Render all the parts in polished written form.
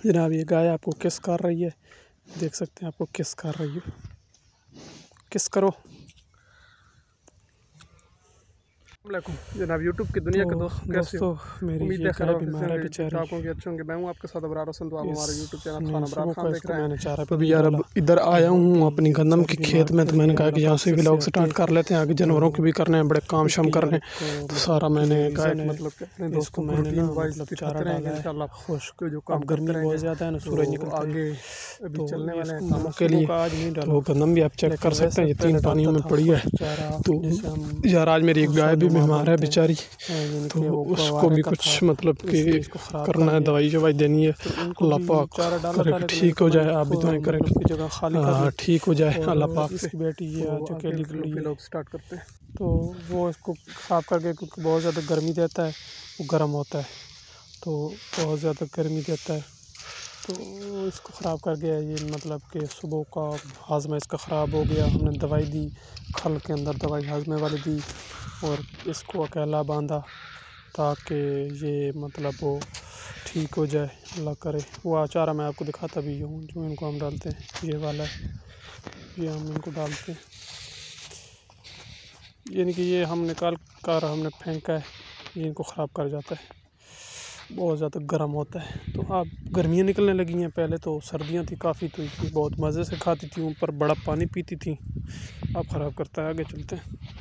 जनाब ये गाय आपको किस कर रही है, देख सकते हैं आपको किस कर रही है। किस करो। जनाब यूट्यूब की दुनिया के दोस्तों मेरी ये गाय बीमार है बेचारी। कि अच्छे होंगे। मैं हूं आपके साथ अबरार हसन, तो आप हमारे यूट्यूब चैनल खान अबरार खान देख रहे हैं। मैंने चारा पे भी यार अब इधर आया हूँ अपनी गंदम के खेत में, तो मैंने कहा कि यहाँ से व्लॉग स्टार्ट कर लेते हैं। आगे जानवरों के भी करने हैं, बड़े काम शाम करने हैं, तो सारा मैंने कहा मतलब अपने दोस्तों मैंने ना मतलब चारा डाला है खुश्क। जो काम गर्मी बहुत ज़्यादा है ना, सूरज निकलता है आगे अभी चलने वाले हैं कामों के लिए। आज नहीं डाला, तो गंदम भी आप चेक कर सकते हैं, ये 3 पानियों में पड़ी है। तो यार आज मेरी एक गाय भी बीमार है बेचारी, तो उसको भी कुछ मतलब कि करना है, दवाई शवाई देनी है। अल्लाह पाक करे ठीक हो जाए, आप भी दुआएं करें ठीक हो जाए अल्लाह पाक से। बेटी ये आज अकेली लोग स्टार्ट करते हैं, तो वो इसको ख़राब करके, क्योंकि बहुत ज़्यादा गर्मी देता है, वो गर्म होता है, तो बहुत ज़्यादा गर्मी देता है, तो इसको ख़राब कर गया। ये मतलब कि सुबह का हाजमा इसका ख़राब हो गया। हमने दवाई दी, खल के अंदर दवाई हाजमे वाली दी, और इसको अकेला बांधा ताकि ये मतलब वो ठीक हो जाए, अल्लाह करे। वो चारा मैं आपको दिखाता भी हूँ जो इनको हम डालते हैं, ये वाला है, ये हम इनको डालते हैं, यानी कि ये हम निकाल कर हमने फेंका है, ये इनको ख़राब कर जाता है, बहुत ज़्यादा गर्म होता है। तो अब गर्मियाँ निकलने लगी हैं, पहले तो सर्दियाँ थी काफ़ी, तो ये बहुत मज़े से खाती थी, ऊपर बड़ा पानी पीती थी, अब ख़राब करता है। आगे चलते हैं।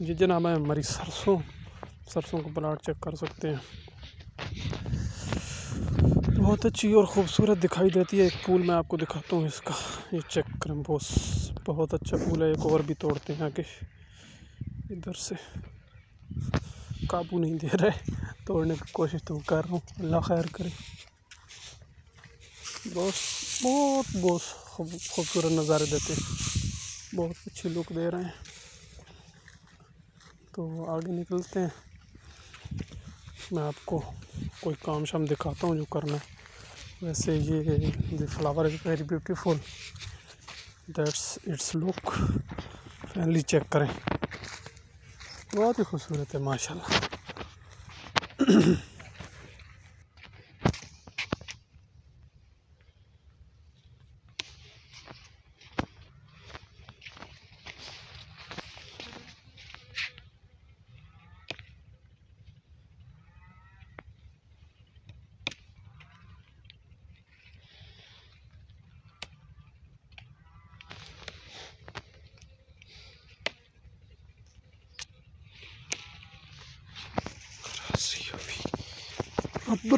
ये जनाब है हमारी सरसों को प्लाट चेक कर सकते हैं, बहुत अच्छी और ख़ूबसूरत दिखाई देती है। एक फूल मैं आपको दिखाता हूँ इसका, ये चेक करें, बहुत अच्छा फूल है। एक और भी तोड़ते हैं आगे, इधर से काबू नहीं दे रहे, तोड़ने की कोशिश तो कर रहा हूँ, अल्लाह खैर करे। बहुत खूबसूरत नज़ारे देते हैं, बहुत अच्छी लुक दे रहे हैं। तो आगे निकलते हैं, मैं आपको कोई काम शाम दिखाता हूँ जो करना है। वैसे ये flower is very beautiful, that's its look, finally check करें, बहुत ही खूबसूरत है माशाल्लाह।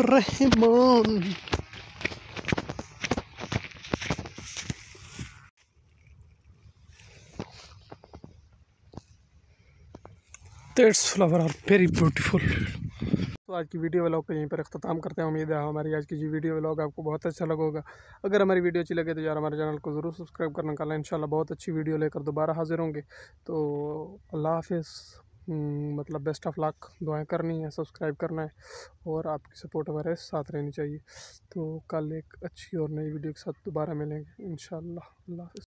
Rahman that's flower are very beautiful. तो आज की वीडियो व्लॉग को यहीं पर अख्ताम करते हैं। उम्मीद है हमारी आज की जी वीडियो व्लॉग आपको बहुत अच्छा लगा होगा। अगर हमारी वीडियो अच्छी लगे तो यार हमारे चैनल को ज़रूर सब्सक्राइब करना। कल इंशाल्लाह बहुत अच्छी वीडियो लेकर दोबारा हाजिर होंगे। तो अल्लाह हाफिज़। मतलब बेस्ट ऑफ लक, दुआएं करनी है, सब्सक्राइब करना है, और आपकी सपोर्ट हमारे साथ रहनी चाहिए। तो कल एक अच्छी और नई वीडियो के साथ दोबारा मिलेंगे इंशाल्लाह। अल्लाह हाफिज़।